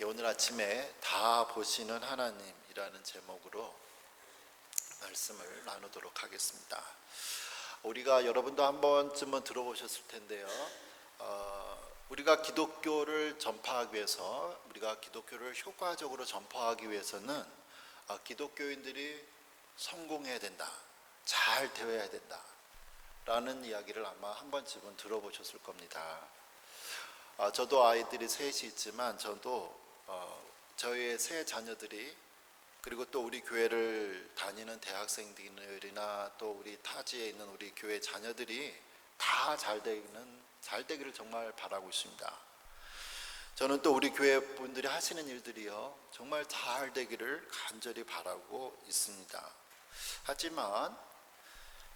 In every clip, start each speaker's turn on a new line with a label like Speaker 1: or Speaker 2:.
Speaker 1: 오늘 아침에 다 보시는 하나님이라는 제목으로 말씀을 나누도록 하겠습니다. 우리가 여러분도 한 번쯤은 들어보셨을 텐데요. 우리가 기독교를 전파하기 위해서, 우리가 기독교를 효과적으로 전파하기 위해서는 기독교인들이 성공해야 된다, 잘 되어야 된다 라는 이야기를 아마 한 번쯤은 들어보셨을 겁니다. 저도 아이들이 셋이 있지만 저희의 세 자녀들이, 그리고 또 우리 교회를 다니는 대학생들이나 또 우리 타지에 있는 우리 교회 자녀들이 다 잘 되기를 정말 바라고 있습니다. 저는 또 우리 교회 분들이 하시는 일들이요 정말 잘 되기를 간절히 바라고 있습니다. 하지만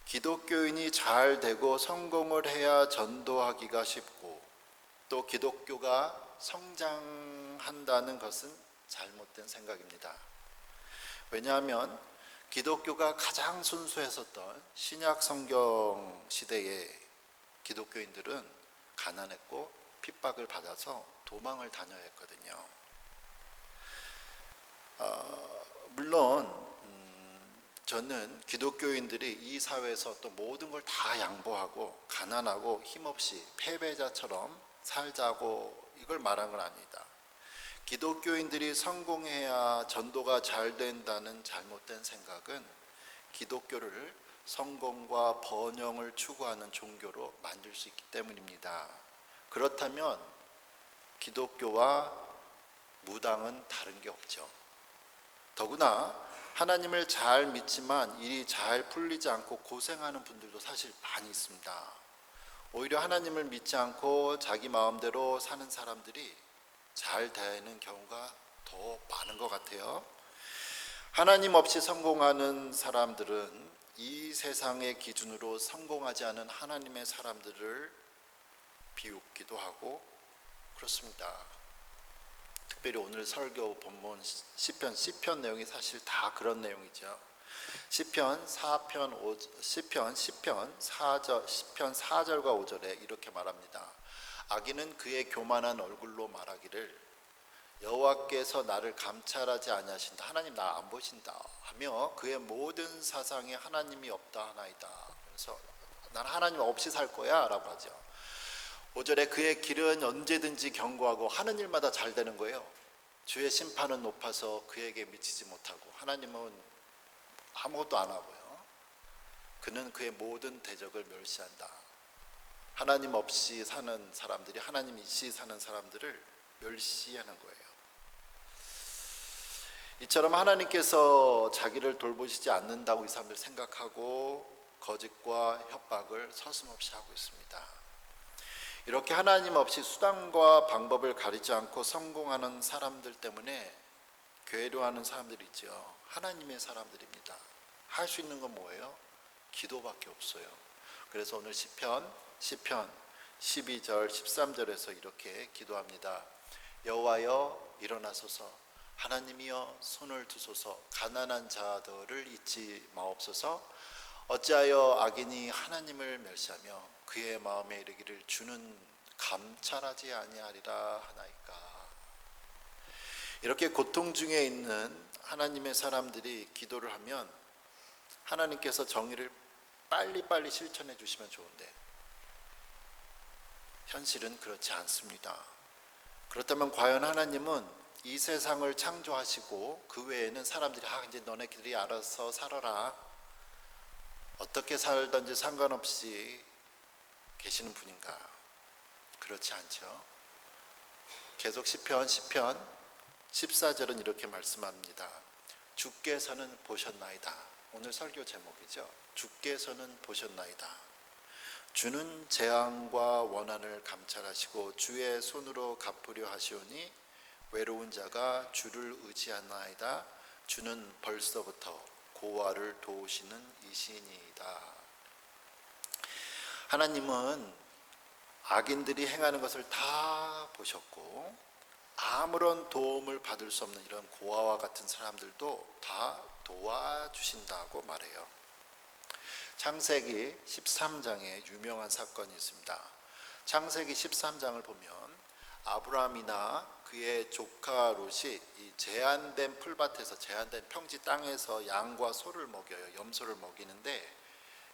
Speaker 1: 기독교인이 잘 되고 성공을 해야 전도하기가 쉽고, 또 기독교가 성장한다는 것은 잘못된 생각입니다. 왜냐하면 기독교가 가장 순수했었던 신약 성경 시대에 기독교인들은 가난했고 핍박을 받아서 도망을 다녀야 했거든요. 물론 저는 기독교인들이 이 사회에서 또 모든 걸 다 양보하고 가난하고 힘없이 패배자처럼 살자고 이걸 말한 건 아니다. 기독교인들이 성공해야 전도가 잘 된다는 잘못된 생각은 기독교를 성공과 번영을 추구하는 종교로 만들 수 있기 때문입니다. 그렇다면 기독교와 무당은 다른 게 없죠. 더구나 하나님을 잘 믿지만 일이 잘 풀리지 않고 고생하는 분들도 사실 많이 있습니다. 오히려 하나님을 믿지 않고 자기 마음대로 사는 사람들이 잘 되는 경우가 더 많은 것 같아요. 하나님 없이 성공하는 사람들은 이 세상의 기준으로 성공하지 않은 하나님의 사람들을 비웃기도 하고 그렇습니다. 특별히 오늘 설교 본문 시편 내용이 사실 다 그런 내용이죠. 시편 4절과 5절에 이렇게 말합니다. 악인은 그의 교만한 얼굴로 말하기를 여호와께서 나를 감찰하지 아니하신다, 하나님 나 안 보신다 하며 그의 모든 사상에 하나님이 없다 하나이다. 그래서 난 하나님 없이 살 거야 라고 하죠. 5절에 그의 길은 언제든지 견고하고 하는 일마다 잘 되는 거예요. 주의 심판은 높아서 그에게 미치지 못하고, 하나님은 아무것도 안 하고요. 그는 그의 모든 대적을 멸시한다. 하나님 없이 사는 사람들이 하나님 있이 사는 사람들을 멸시하는 거예요. 이처럼 하나님께서 자기를 돌보시지 않는다고 이 사람들 생각하고 거짓과 협박을 서슴없이 하고 있습니다. 이렇게 하나님 없이 수단과 방법을 가리지 않고 성공하는 사람들 때문에 괴로워하는 사람들이 있죠. 하나님의 사람들입니다. 할 수 있는 건 뭐예요? 기도밖에 없어요. 그래서 오늘 시편 12절 13절에서 이렇게 기도합니다. 여호와여 일어나소서, 하나님이여 손을 두소서, 가난한 자들을 잊지 마옵소서. 어찌하여 악인이 하나님을 멸시하며 그의 마음에 이르기를 주는 감찰하지 아니하리라 하나이까. 이렇게 고통 중에 있는 하나님의 사람들이 기도를 하면 하나님께서 정의를 빨리빨리 실천해 주시면 좋은데 현실은 그렇지 않습니다. 그렇다면 과연 하나님은 이 세상을 창조하시고 그 외에는 사람들이 이제 너네들이 알아서 살아라, 어떻게 살든지 상관없이 계시는 분인가? 그렇지 않죠. 계속 시편 14절은 이렇게 말씀합니다. 주께서는 보셨나이다. 오늘 설교 제목이죠. 주께서는 보셨나이다. 주는 재앙과 원한을 감찰하시고 주의 손으로 갚으려 하시오니 외로운 자가 주를 의지하나이다. 주는 벌써부터 고아를 도우시는 이시니이다. 하나님은 악인들이 행하는 것을 다 보셨고 아무런 도움을 받을 수 없는 이런 고아와 같은 사람들도 다 도와주신다고 말해요. 창세기 13장에 유명한 사건이 있습니다. 창세기 13장을 보면 아브라함이나 그의 조카 롯이 이 제한된 풀밭에서 제한된 평지 땅에서 양과 소를 먹여요. 염소를 먹이는데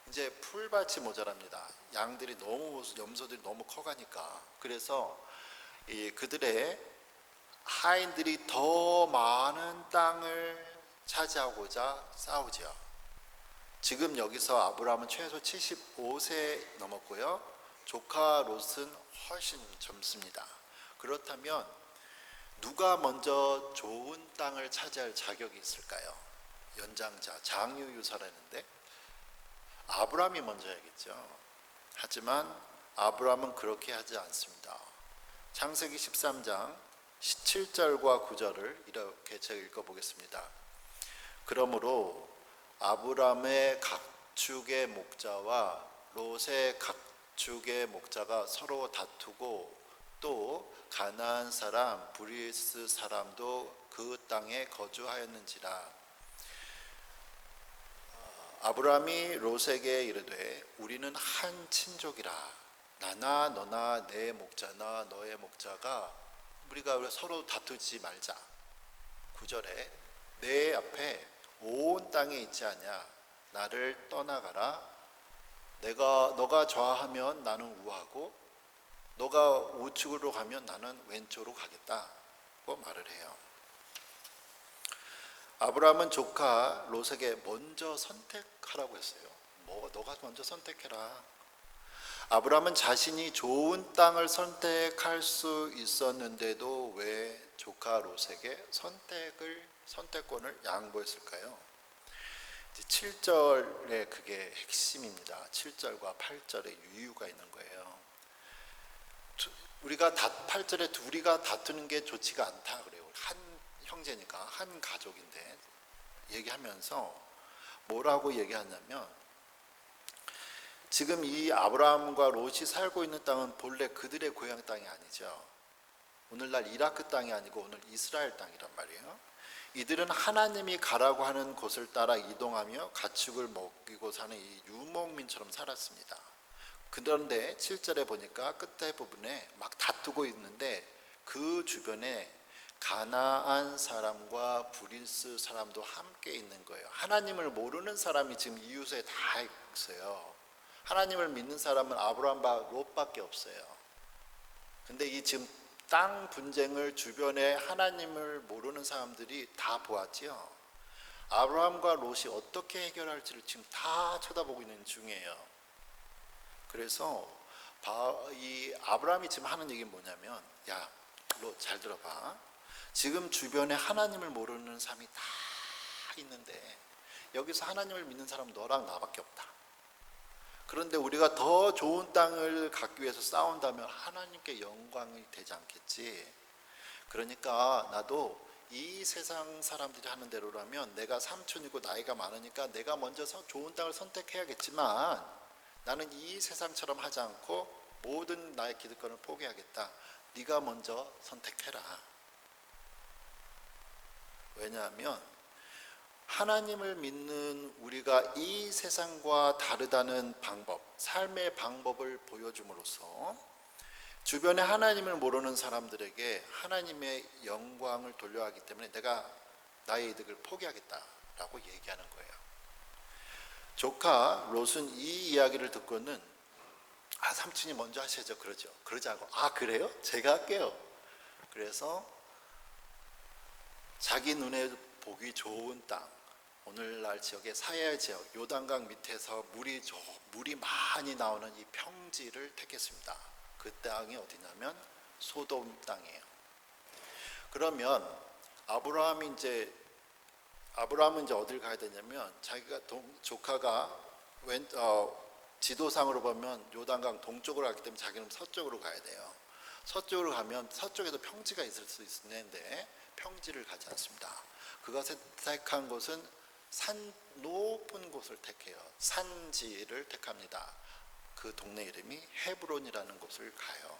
Speaker 1: 이제 풀밭이 모자랍니다. 양들이 너무 염소들이 너무 커가니까. 그래서 그들의 하인들이 더 많은 땅을 차지하고자 싸우지요. 지금 여기서 아브라함은 최소 75세 넘었고요. 조카 롯은 훨씬 젊습니다. 그렇다면 누가 먼저 좋은 땅을 차지할 자격이 있을까요? 연장자, 장유유사라는데 아브라함이 먼저 해야겠죠. 하지만 아브라함은 그렇게 하지 않습니다. 창세기 13장 17절과 9절을 이렇게 제가 읽어보겠습니다. 그러므로 아브라함의 각축의 목자와 롯의 각축의 목자가 서로 다투고 또 가나안 사람 브리스 사람도 그 땅에 거주하였는지라. 아브라함이 롯에게 이르되 우리는 한 친족이라. 나나 너나 내 목자나 너의 목자가 우리가 서로 다투지 말자. 9절에 내 앞에 온 땅에 있지 않냐. 나를 떠나가라. 너가 좌하면 나는 우하고 너가 우측으로 가면 나는 왼쪽으로 가겠다고 말을 해요. 아브라함은 조카 롯에게 먼저 선택하라고 했어요. 너가 먼저 선택해라. 아브라함은 자신이 좋은 땅을 선택할 수 있었는데도 왜 조카 롯에게 선택권을 양보했을까요? 7절에 그게 핵심입니다. 7절과 8절에 유유가 있는 거예요. 8절에 둘이가 다투는 게 좋지가 않다 그래요. 한 형제니까, 한 가족인데 얘기하면서 뭐라고 얘기하냐면, 지금 이 아브라함과 롯이 살고 있는 땅은 본래 그들의 고향 땅이 아니죠. 오늘날 이라크 땅이 아니고 오늘 이스라엘 땅이란 말이에요. 이들은 하나님이 가라고 하는 곳을 따라 이동하며 가축을 먹이고 사는 이 유목민처럼 살았습니다. 그런데 7절에 보니까 끝에 부분에 막 다투고 있는데 그 주변에 가나안 사람과 브리스 사람도 함께 있는 거예요. 하나님을 모르는 사람이 지금 이웃에 다 있어요. 하나님을 믿는 사람은 아브라함과 롯밖에 없어요. 근데 이 지금 땅 분쟁을 주변에 하나님을 모르는 사람들이 다 보았지요. 아브라함과 롯이 어떻게 해결할지를 지금 다 쳐다보고 있는 중이에요. 그래서 이 아브라함이 지금 하는 얘기는 뭐냐면, 야, 롯 잘 들어봐. 지금 주변에 하나님을 모르는 사람이 다 있는데 여기서 하나님을 믿는 사람은 너랑 나밖에 없다. 그런데 우리가 더 좋은 땅을 갖기 위해서 싸운다면 하나님께 영광이 되지 않겠지. 그러니까 나도 이 세상 사람들이 하는 대로라면 내가 삼촌이고 나이가 많으니까 내가 먼저 좋은 땅을 선택해야겠지만 나는 이 세상처럼 하지 않고 모든 나의 기득권을 포기하겠다. 네가 먼저 선택해라. 왜냐하면 하나님을 믿는 우리가 이 세상과 다르다는 방법, 삶의 방법을 보여줌으로써 주변에 하나님을 모르는 사람들에게 하나님의 영광을 돌려하기 때문에 내가 나의 이득을 포기하겠다라고 얘기하는 거예요. 조카 롯은 이 이야기를 듣고는 삼촌이 먼저 하셔야죠. 그러지 않고 그래요? 제가 할게요. 그래서 자기 눈에 보기 좋은 땅, 오늘날 지역의 사해 지역, 요단강 밑에서 물이 많이 나오는 이 평지를 택했습니다. 그 땅이 어디냐면 소돔 땅이에요. 그러면 아브라함은 이제 어딜 가야 되냐면, 자기가 조카가 지도상으로 보면 요단강 동쪽으로 가기 때문에 자기는 서쪽으로 가야 돼요. 서쪽으로 가면 서쪽에도 평지가 있을 수 있는데 평지를 가지 않습니다. 그가 택한 곳은 높은 곳을 택해요. 산지를 택합니다. 그 동네 이름이 헤브론이라는 곳을 가요.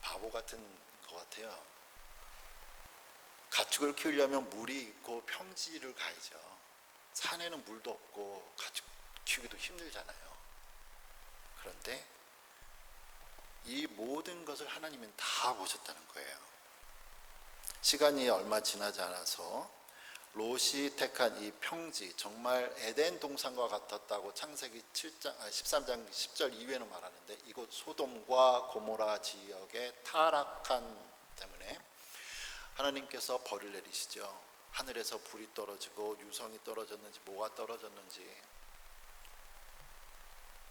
Speaker 1: 바보 같은 것 같아요. 가축을 키우려면 물이 있고 평지를 가야죠. 산에는 물도 없고 가축 키우기도 힘들잖아요. 그런데 이 모든 것을 하나님은 다 보셨다는 거예요. 시간이 얼마 지나지 않아서 롯이 택한 이 평지, 정말 에덴 동산과 같았다고 창세기 13장 10절 이후에는 말하는데, 이곳 소돔과 고모라 지역의 타락한 때문에 하나님께서 벌을 내리시죠. 하늘에서 불이 떨어지고 유성이 떨어졌는지 뭐가 떨어졌는지,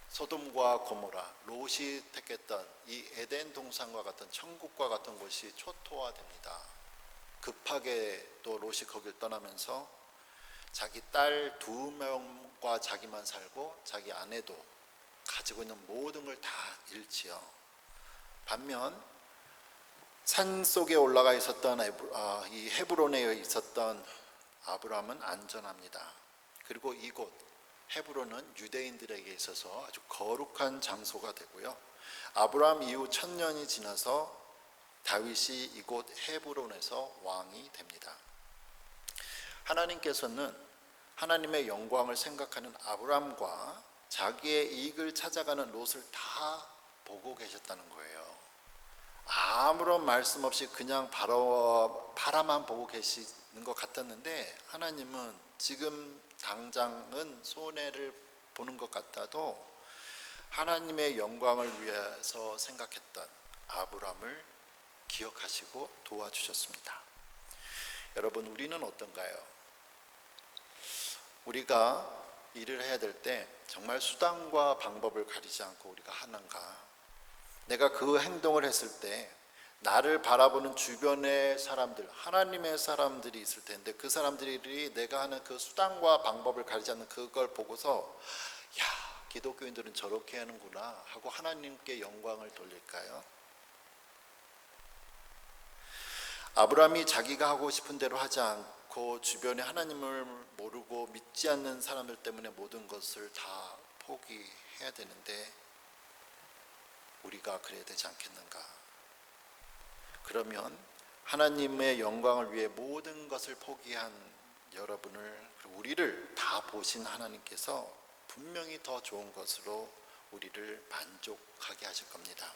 Speaker 1: 소돔과 고모라, 롯이 택했던 이 에덴 동산과 같은 천국과 같은 곳이 초토화됩니다. 급하게 또 롯이 거길 떠나면서 자기 딸 2명과 자기만 살고 자기 아내도 가지고 있는 모든 걸 다 잃지요. 반면 산 속에 올라가 있었던 이 헤브론에 있었던 아브라함은 안전합니다. 그리고 이곳 헤브론은 유대인들에게 있어서 아주 거룩한 장소가 되고요. 아브라함 이후 1000년이 지나서 다윗이 이곳 헤브론에서 왕이 됩니다. 하나님께서는 하나님의 영광을 생각하는 아브라함과 자기의 이익을 찾아가는 롯을 다 보고 계셨다는 거예요. 아무런 말씀 없이 그냥 바라만 보고 계시는 것 같았는데, 하나님은 지금 당장은 손해를 보는 것 같아도 하나님의 영광을 위해서 생각했던 아브라함을 기억하시고 도와주셨습니다. 여러분, 우리는 어떤가요? 우리가 일을 해야 될 때 정말 수단과 방법을 가리지 않고 우리가 하는가? 내가 그 행동을 했을 때 나를 바라보는 주변의 사람들, 하나님의 사람들이 있을 텐데, 그 사람들이 내가 하는 그 수단과 방법을 가리지 않는 그걸 보고서 야, 기독교인들은 저렇게 하는구나 하고 하나님께 영광을 돌릴까요? 아브라함이 자기가 하고 싶은 대로 하지 않고 주변에 하나님을 모르고 믿지 않는 사람들 때문에 모든 것을 다 포기해야 되는데, 우리가 그래야 되지 않겠는가? 그러면 하나님의 영광을 위해 모든 것을 포기한 여러분을, 우리를 다 보신 하나님께서 분명히 더 좋은 것으로 우리를 만족하게 하실 겁니다.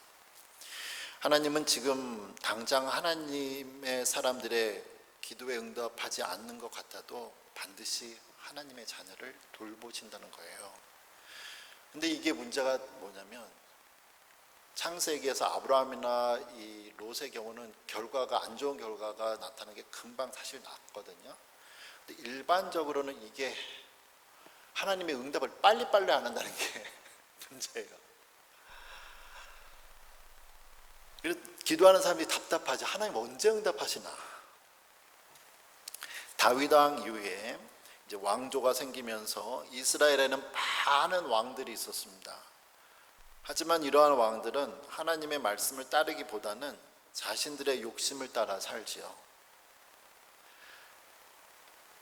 Speaker 1: 하나님은 지금 당장 하나님의 사람들의 기도에 응답하지 않는 것 같아도 반드시 하나님의 자녀를 돌보신다는 거예요. 근데 이게 문제가 뭐냐면, 창세기에서 아브라함이나 이 롯의 경우는 결과가, 안 좋은 결과가 나타나는 게 금방 사실 났거든요. 근데 일반적으로는 이게 하나님의 응답을 빨리빨리 안 한다는 게 문제예요. 그래서 기도하는 사람이 답답하지, 하나님 언제 응답하시나? 다윗 왕 이후에 이제 왕조가 생기면서 이스라엘에는 많은 왕들이 있었습니다. 하지만 이러한 왕들은 하나님의 말씀을 따르기보다는 자신들의 욕심을 따라 살지요.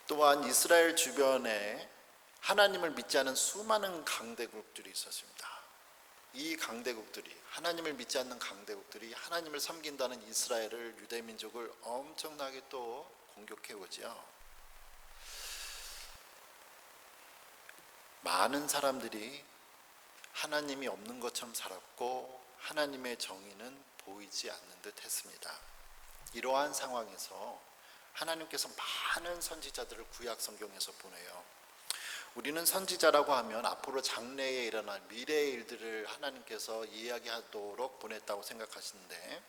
Speaker 1: 또한 이스라엘 주변에 하나님을 믿지 않은 수많은 강대국들이 있었습니다. 이 강대국들이, 하나님을 믿지 않는 강대국들이 하나님을 섬긴다는 이스라엘을, 유대민족을 엄청나게 또 공격해 오죠. 많은 사람들이 하나님이 없는 것처럼 살았고 하나님의 정의는 보이지 않는 듯 했습니다. 이러한 상황에서 하나님께서 많은 선지자들을 구약 성경에서 보내요. 우리는 선지자라고 하면 앞으로 장래에 일어날 미래의 일들을 하나님께서 이야기하도록 보냈다고 생각하시는데,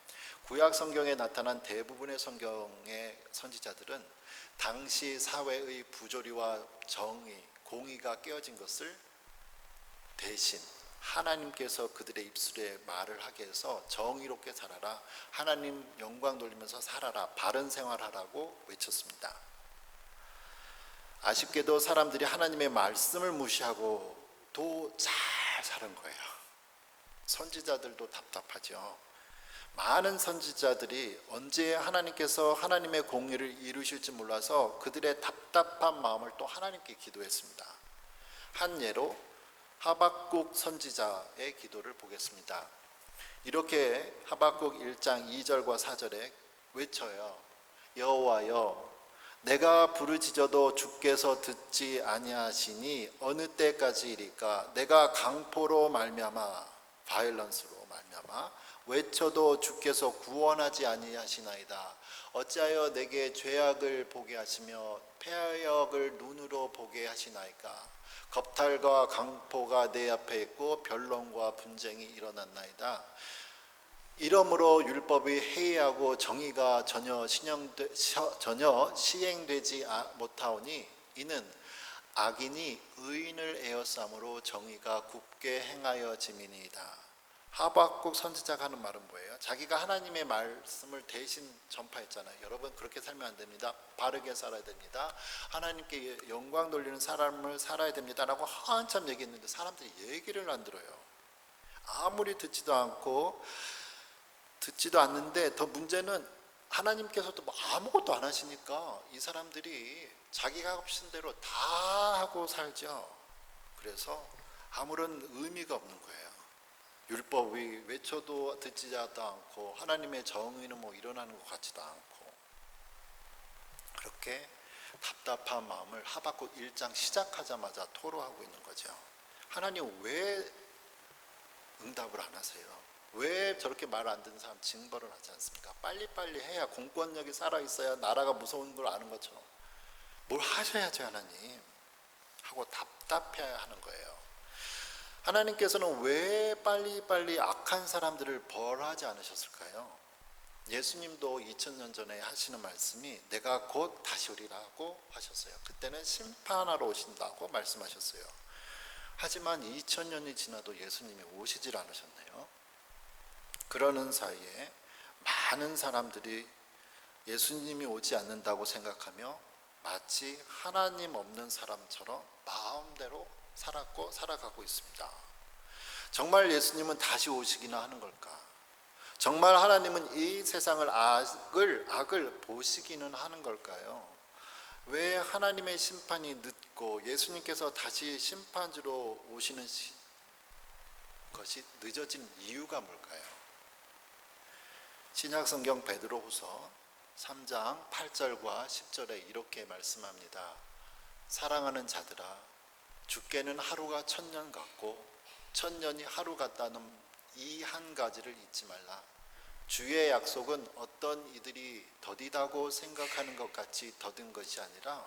Speaker 1: 구약 성경에 나타난 대부분의 성경의 선지자들은 당시 사회의 부조리와 정의, 공의가 깨어진 것을 대신 하나님께서 그들의 입술에 말을 하게 해서 정의롭게 살아라, 하나님 영광 돌리면서 살아라, 바른 생활하라고 외쳤습니다. 아쉽게도 사람들이 하나님의 말씀을 무시하고 또 잘 사는 거예요. 선지자들도 답답하죠. 많은 선지자들이 언제 하나님께서 하나님의 공의를 이루실지 몰라서 그들의 답답한 마음을 또 하나님께 기도했습니다. 한 예로 하박국 선지자의 기도를 보겠습니다. 이렇게 하박국 1장 2절과 4절에 외쳐요. 여호와여, 내가 부르짖어도 주께서 듣지 아니하시니 어느 때까지이리까? 내가 강포로 말미암아, 바이런스로 말미암아 외쳐도 주께서 구원하지 아니하시나이다. 어찌하여 내게 죄악을 보게 하시며 패역을 눈으로 보게 하시나이까. 겁탈과 강포가 내 앞에 있고 변론과 분쟁이 일어났나이다. 이러므로 율법이 해이하고 정의가 전혀 시행되지 못하오니 이는 악인이 의인을 에워싸므로 정의가 굽게 행하여짐이니이다. 하박국 선지자가 하는 말은 뭐예요? 자기가 하나님의 말씀을 대신 전파했잖아요. 여러분 그렇게 살면 안 됩니다. 바르게 살아야 됩니다. 하나님께 영광 돌리는 삶을 살아야 됩니다 라고 한참 얘기했는데 사람들이 얘기를 안 들어요. 아무리 듣지도 않는데 더 문제는 하나님께서도 아무것도 안 하시니까 이 사람들이 자기가 하고 싶은 대로 다 하고 살죠. 그래서 아무런 의미가 없는 거예요. 율법이 외쳐도 듣지도 않고 하나님의 정의는 뭐 일어나는 것 같지도 않고, 그렇게 답답한 마음을 하박국 1장 시작하자마자 토로하고 있는 거죠. 하나님 왜 응답을 안 하세요? 왜 저렇게 말 안 듣는 사람 징벌을 하지 않습니까? 빨리빨리 해야 공권력이 살아있어야 나라가 무서운 걸 아는 것처럼 뭘 하셔야죠 하나님 하고 답답해야 하는 거예요. 하나님께서는 왜 빨리빨리 악한 사람들을 벌하지 않으셨을까요? 예수님도 2000년 전에 하시는 말씀이 내가 곧 다시 오리라고 하셨어요. 그때는 심판하러 오신다고 말씀하셨어요. 하지만 2000년이 지나도 예수님이 오시질 않으셨네요. 그러는 사이에 많은 사람들이 예수님이 오지 않는다고 생각하며 마치 하나님 없는 사람처럼 마음대로 살았고 살아가고 있습니다. 정말 예수님은 다시 오시기나 하는 걸까? 정말 하나님은 이 세상을 악을 보시기는 하는 걸까요? 왜 하나님의 심판이 늦고 예수님께서 다시 심판주로 오시는 것이 늦어진 이유가 뭘까요? 신약성경 베드로후서 3장 8절과 10절에 이렇게 말씀합니다. 사랑하는 자들아, 주께는 하루가 1000년 같고 1000년이 하루 같다는 이 한 가지를 잊지 말라. 주의 약속은 어떤 이들이 더디다고 생각하는 것 같이 더딘 것이 아니라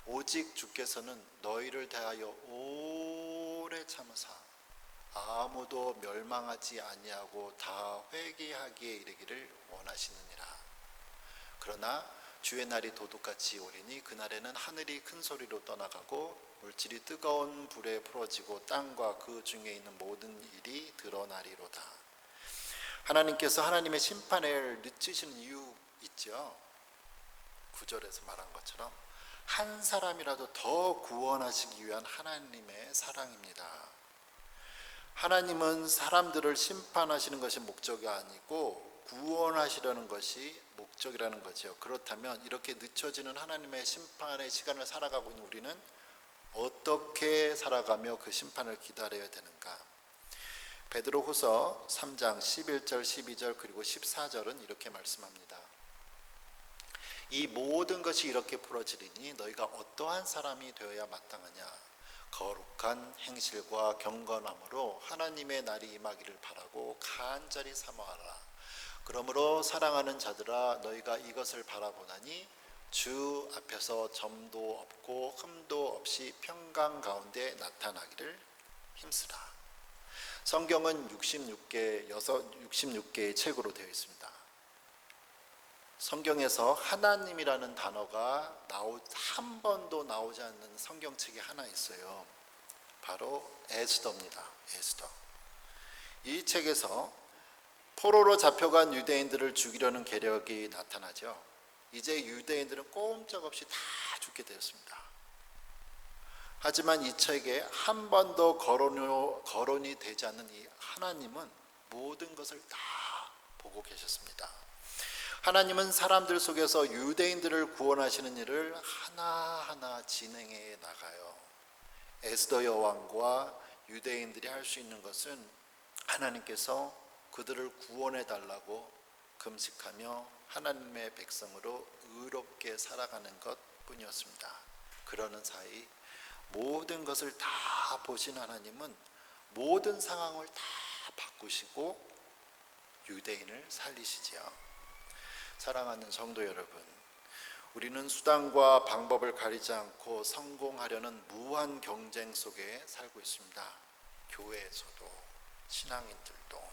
Speaker 1: 오직 주께서는 너희를 대하여 오래 참으사 아무도 멸망하지 아니하고 다 회개하기에 이르기를 원하시느니라. 그러나 주의 날이 도둑같이 오리니 그날에는 하늘이 큰 소리로 떠나가고 물질이 뜨거운 불에 풀어지고 땅과 그 중에 있는 모든 일이 드러나리로다. 하나님께서 하나님의 심판을 늦추시는 이유 있죠. 9절에서 말한 것처럼 한 사람이라도 더 구원하시기 위한 하나님의 사랑입니다. 하나님은 사람들을 심판하시는 것이 목적이 아니고 구원하시려는 것이 목적이라는 거죠. 그렇다면 이렇게 늦춰지는 하나님의 심판의 시간을 살아가고 있는 우리는 어떻게 살아가며 그 심판을 기다려야 되는가? 베드로후서 3장 11절 12절 그리고 14절은 이렇게 말씀합니다. 이 모든 것이 이렇게 풀어지리니 너희가 어떠한 사람이 되어야 마땅하냐? 거룩한 행실과 경건함으로 하나님의 날이 임하기를 바라고 간절히 사모하라. 그러므로 사랑하는 자들아, 너희가 이것을 바라보나니 주 앞에서 점도 없고 흠도 없이 평강 가운데 나타나기를 힘쓰라. 성경은 66개의 책으로 되어 있습니다. 성경에서 하나님이라는 단어가 한 번도 나오지 않는 성경책이 하나 있어요. 바로 에스더입니다. 에스더. 이 책에서 포로로 잡혀간 유대인들을 죽이려는 계략이 나타나죠. 이제 유대인들은 꼼짝없이 다 죽게 되었습니다. 하지만 이 책에 한 번도 거론이 되지 않는 이 하나님은 모든 것을 다 보고 계셨습니다. 하나님은 사람들 속에서 유대인들을 구원하시는 일을 하나하나 진행해 나가요. 에스더 여왕과 유대인들이 할 수 있는 것은 하나님께서 그들을 구원해 달라고 금식하며 하나님의 백성으로 의롭게 살아가는 것뿐이었습니다. 그러는 사이 모든 것을 다 보신 하나님은 모든 상황을 다 바꾸시고 유대인을 살리시지요. 사랑하는 성도 여러분, 우리는 수단과 방법을 가리지 않고 성공하려는 무한 경쟁 속에 살고 있습니다. 교회에서도 신앙인들도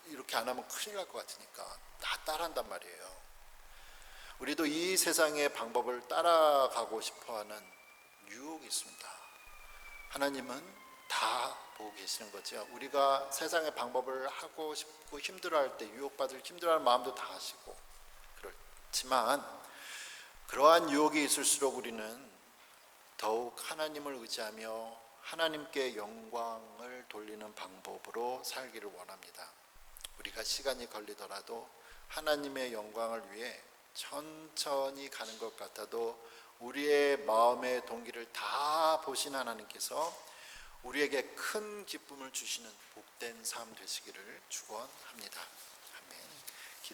Speaker 1: 이렇게 안 하면 큰일 날 것 같으니까 다 따라한단 말이에요. 우리도 이 세상의 방법을 따라가고 싶어하는 유혹이 있습니다. 하나님은 다 보고 계시는 거죠. 우리가 세상의 방법을 하고 싶고 힘들어할 때 유혹받을 힘들어하는 마음도 다 아시고, 그렇지만 그러한 유혹이 있을수록 우리는 더욱 하나님을 의지하며 하나님께 영광을 돌리는 방법으로 살기를 원합니다. 우리가 시간이 걸리더라도 하나님의 영광을 위해 천천히 가는 것 같아도 우리의 마음의 동기를 다 보신 하나님께서 우리에게 큰 기쁨을 주시는 복된 삶 되시기를 축원합니다.